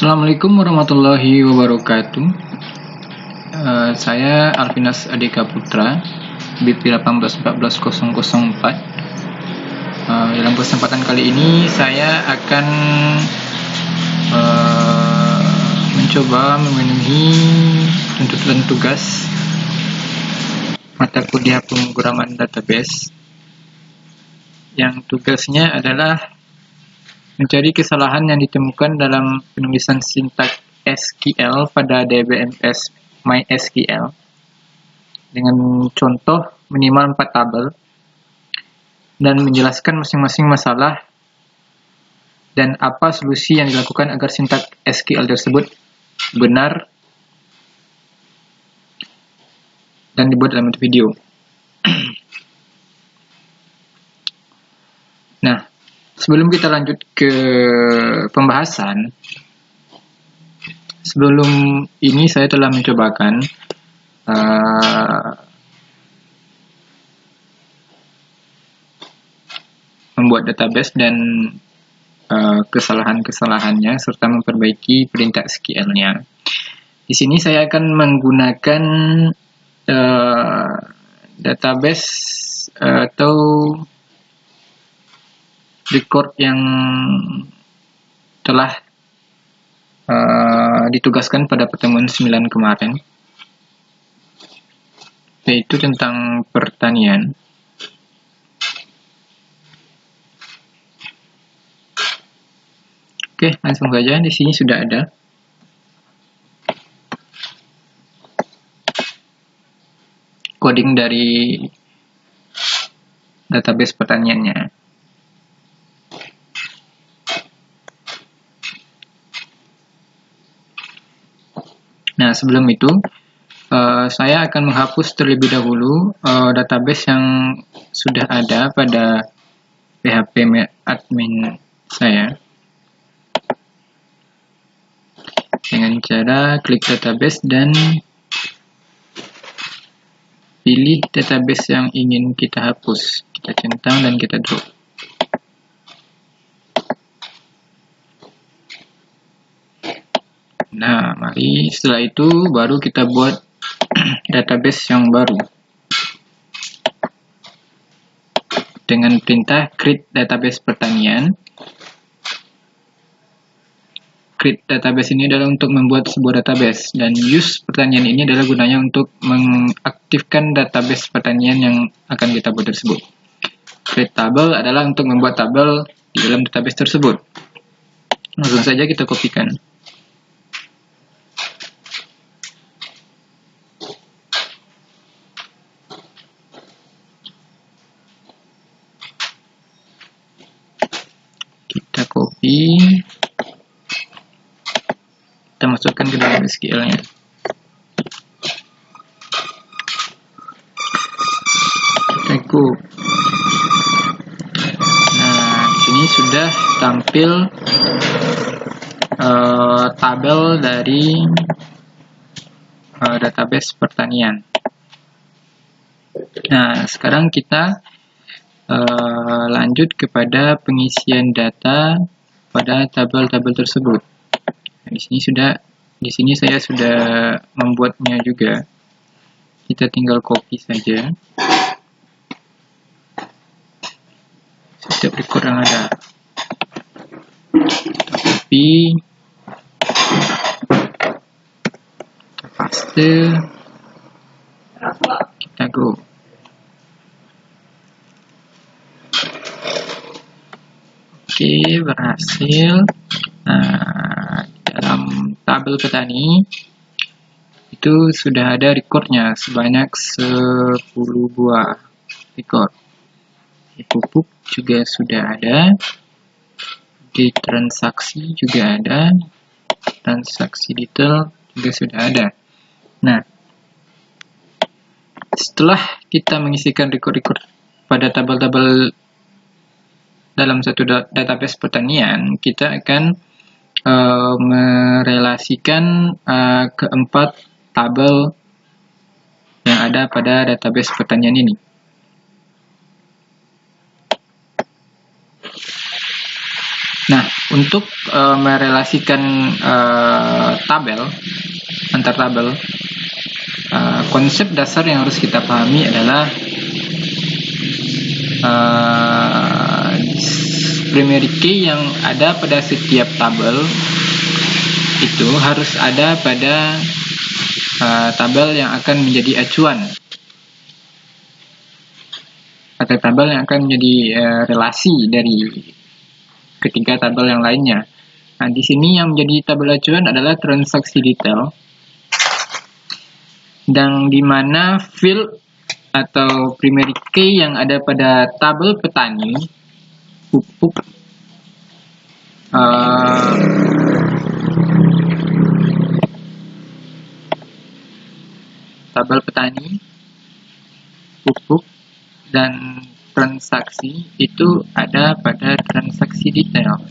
Assalamualaikum warahmatullahi wabarakatuh. Saya Alvinas Adika Putra, BP 1814004. Dalam kesempatan kali ini saya akan mencoba memenuhi tuntutan tugas mata kuliah pemrograman database yang tugasnya adalah mencari kesalahan yang ditemukan dalam penulisan sintaks SQL pada DBMS MySQL dengan contoh minimal 4 tabel dan menjelaskan masing-masing masalah dan apa solusi yang dilakukan agar sintaks SQL tersebut benar dan dibuat dalam bentuk video. Nah, sebelum kita lanjut ke pembahasan, sebelum ini saya telah mencobakan membuat database dan kesalahan-kesalahannya serta memperbaiki perintah SQL-nya. Di sini saya akan menggunakan database atau record yang telah ditugaskan pada pertemuan 9 kemarin, yaitu tentang pertanian. Oke, langsung saja. Di sini sudah ada. Coding dari database pertaniannya. Nah, sebelum itu, saya akan menghapus terlebih dahulu database yang sudah ada pada PHP admin saya. Dengan cara klik database dan pilih database yang ingin kita hapus. Kita centang dan kita drop. Nah, mari setelah itu baru kita buat database yang baru dengan perintah create database pertanian. Create database ini adalah untuk membuat sebuah database, dan use pertanian ini adalah gunanya untuk mengaktifkan database pertanian yang akan kita buat tersebut. Create table adalah untuk membuat tabel di dalam database tersebut. Langsung saja kita kopikan. Kita copy, kita masukkan ke dalam SQL-nya. Kita go. Nah, di sini sudah tampil tabel dari database pertanian. Nah, sekarang kita lanjut kepada pengisian data pada tabel-tabel tersebut. Nah, di sini saya sudah membuatnya juga. Kita tinggal copy saja setiap record yang ada. Kita copy, kita paste, kita go. Oke, berhasil. Nah, dalam tabel petani itu sudah ada recordnya sebanyak 10 buah record. Di pupuk juga sudah ada, di transaksi juga ada, transaksi detail juga sudah ada. Nah, setelah kita mengisikan record-record pada tabel-tabel dalam satu database pertanian, kita akan merelasikan keempat tabel yang ada pada database pertanian ini. Nah, untuk merelasikan tabel antar tabel, konsep dasar yang harus kita pahami adalah primary key yang ada pada setiap tabel itu harus ada pada tabel yang akan menjadi acuan atau tabel yang akan menjadi relasi dari ketiga tabel yang lainnya. Nah, di sini yang menjadi tabel acuan adalah transaksi detail, dan di mana field atau primary key yang ada pada tabel petani pupuk tabel petani pupuk dan transaksi itu ada pada transaksi detail.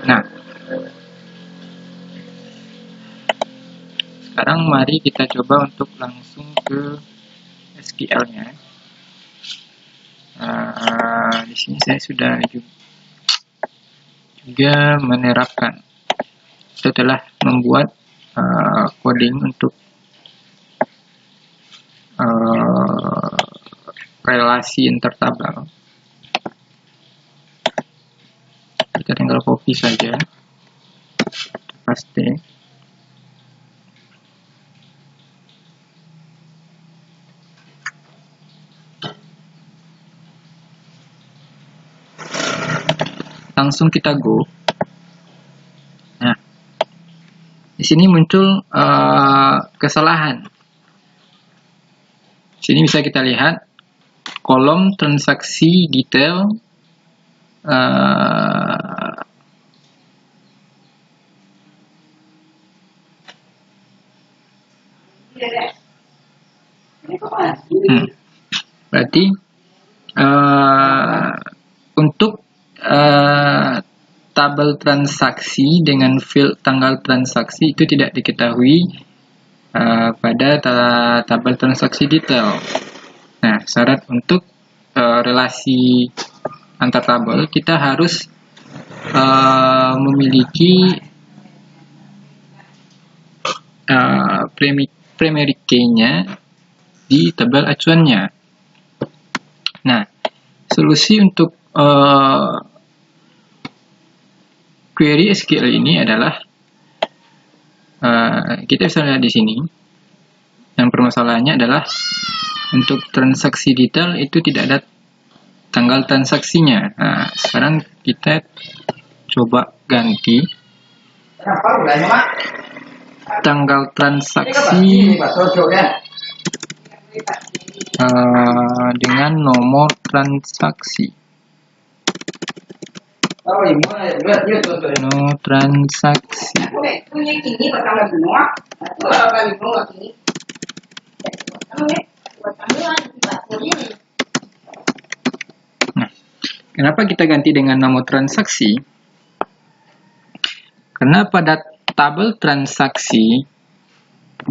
Nah, sekarang mari kita coba untuk langsung ke SQL-nya. Di sini saya sudah juga menerapkan setelah membuat coding untuk relasi antar tabel. Kita tinggal copy saja, paste. Langsung kita go. Nah, di sini muncul kesalahan. Di sini bisa kita lihat kolom transaksi detail berarti untuk tabel transaksi dengan field tanggal transaksi itu tidak diketahui pada tabel transaksi detail. Nah, syarat untuk relasi antar tabel kita harus memiliki primary key-nya di tabel acuannya. Nah, solusi untuk query SQL ini adalah kita bisa lihat di sini. Yang permasalahannya adalah untuk transaksi detail itu tidak ada tanggal transaksinya. Nah, sekarang kita coba ganti tanggal transaksi dengan nomor transaksi. No transaksi. Nah, kenapa kita ganti dengan nomor transaksi? Karena pada tabel transaksi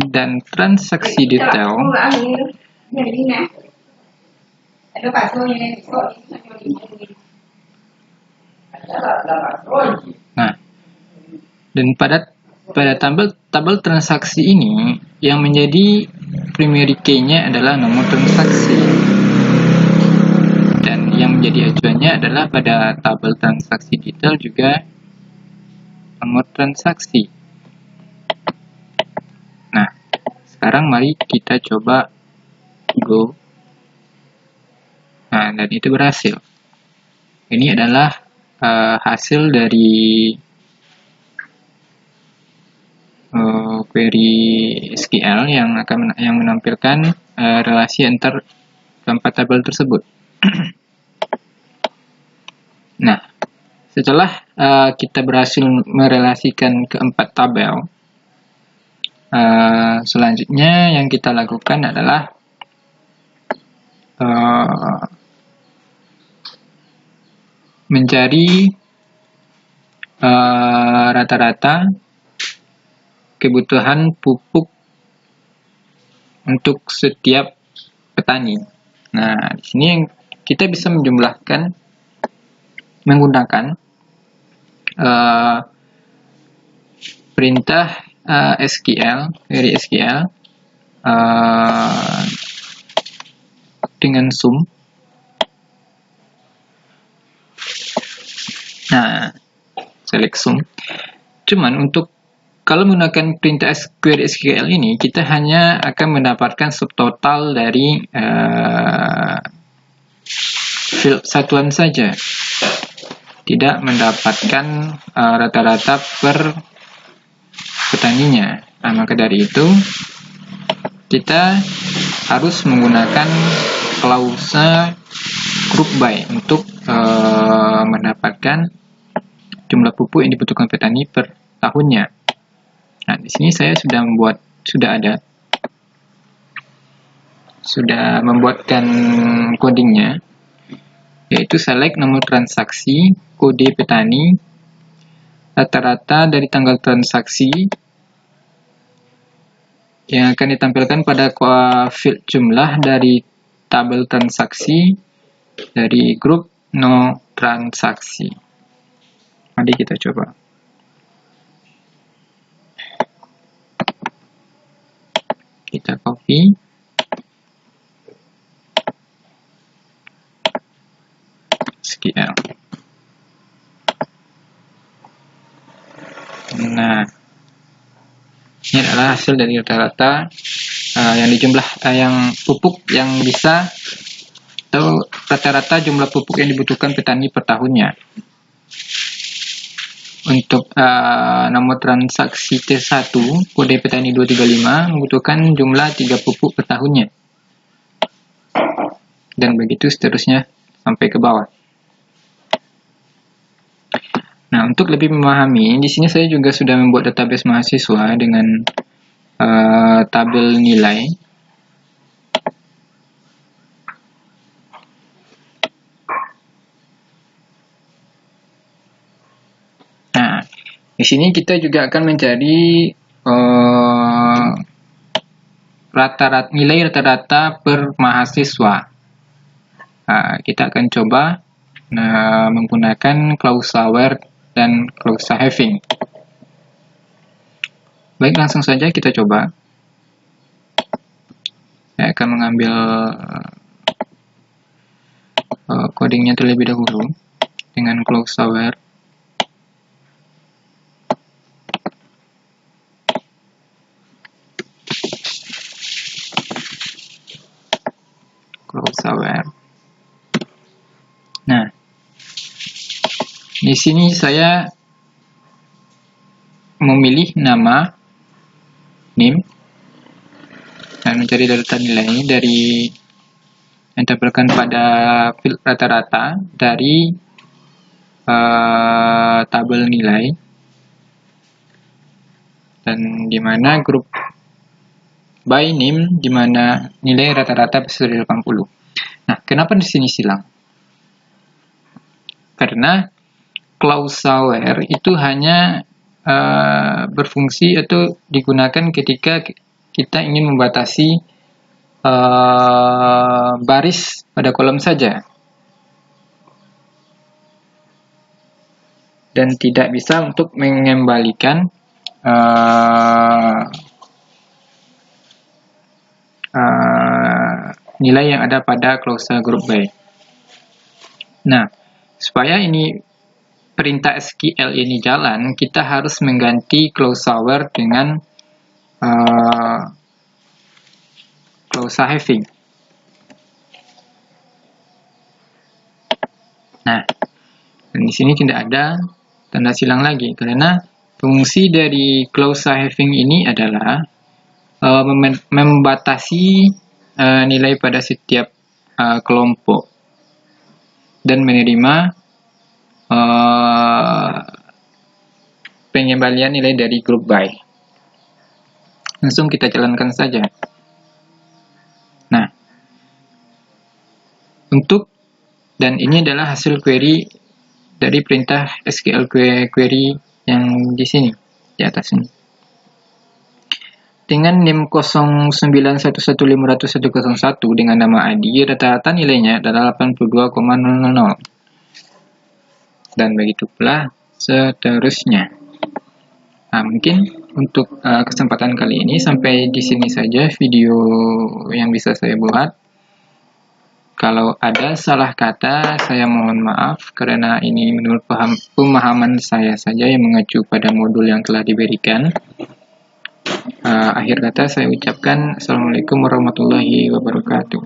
dan transaksi detail nah, dan pada tabel transaksi ini yang menjadi primary key-nya adalah nomor transaksi, dan yang menjadi acuannya adalah pada tabel transaksi detail juga nomor transaksi. Nah, sekarang mari kita coba go. Nah, dan itu berhasil. Ini adalah hasil dari query SQL yang menampilkan relasi antar keempat tabel tersebut. Nah, setelah kita berhasil merelasikan keempat tabel, selanjutnya yang kita lakukan adalah mencari rata-rata kebutuhan pupuk untuk setiap petani. Nah, di sini kita bisa menjumlahkan menggunakan perintah SQL, query SQL dengan sum. Nah, select sum. Cuman untuk kalau menggunakan perintah query SQL ini, kita hanya akan mendapatkan subtotal dari field satuan saja, tidak mendapatkan rata-rata per petaninya. Nah, maka dari itu kita harus menggunakan klausa group by untuk mendapatkan jumlah pupuk yang dibutuhkan petani per tahunnya. Nah, di sini saya sudah membuatkan codingnya, yaitu select nomor transaksi, kode petani, rata-rata dari tanggal transaksi yang akan ditampilkan pada field jumlah dari tabel transaksi dari grup no transaksi. Mari kita coba. Kita copy. SQL. Nah, ini adalah hasil dari rata-rata yang dijumlah yang pupuk yang bisa, atau rata-rata jumlah pupuk yang dibutuhkan petani per tahunnya. Untuk nomor transaksi T1 kode petani 235 membutuhkan jumlah 3 pupuk per tahunnya, dan begitu seterusnya sampai ke bawah. Nah, untuk lebih memahami, di sini saya juga sudah membuat database mahasiswa dengan tabel nilai. Nah, di sini kita juga akan mencari nilai rata-rata per mahasiswa. Nah, kita akan coba menggunakan klausa where dan klausa having. Baik, langsung saja kita coba. Saya akan mengambil codingnya terlebih dahulu dengan klausa where. Klausa where. Nah, di sini saya memilih nama name dan mencari data nilai dari yang ditampilkan pada field rata-rata dari tabel nilai, dan di mana grup by name di mana nilai rata-rata besar dari 80. Nah, kenapa di sini silang? Karena klausa where itu hanya berfungsi atau digunakan ketika kita ingin membatasi baris pada kolom saja, dan tidak bisa untuk mengembalikan nilai yang ada pada klausa group by. Nah, supaya ini perintah SQL ini jalan, kita harus mengganti klausa where dengan klausa having. Nah, dan di sini tidak ada tanda silang lagi, karena fungsi dari klausa having ini adalah membatasi nilai pada setiap kelompok dan menerima pengembalian nilai dari group by. Langsung kita jalankan saja. Nah, dan ini adalah hasil query dari perintah SQL query yang di sini, di atas ini. Dengan NIM 0911501101 dengan nama ID, rata-rata nilainya adalah 82,000. dan begitu pula seterusnya. Nah, mungkin untuk kesempatan kali ini sampai di sini saja video yang bisa saya buat. Kalau ada salah kata, saya mohon maaf karena ini menurut pemahaman saya saja yang mengacu pada modul yang telah diberikan. Akhir kata saya ucapkan Assalamualaikum warahmatullahi wabarakatuh.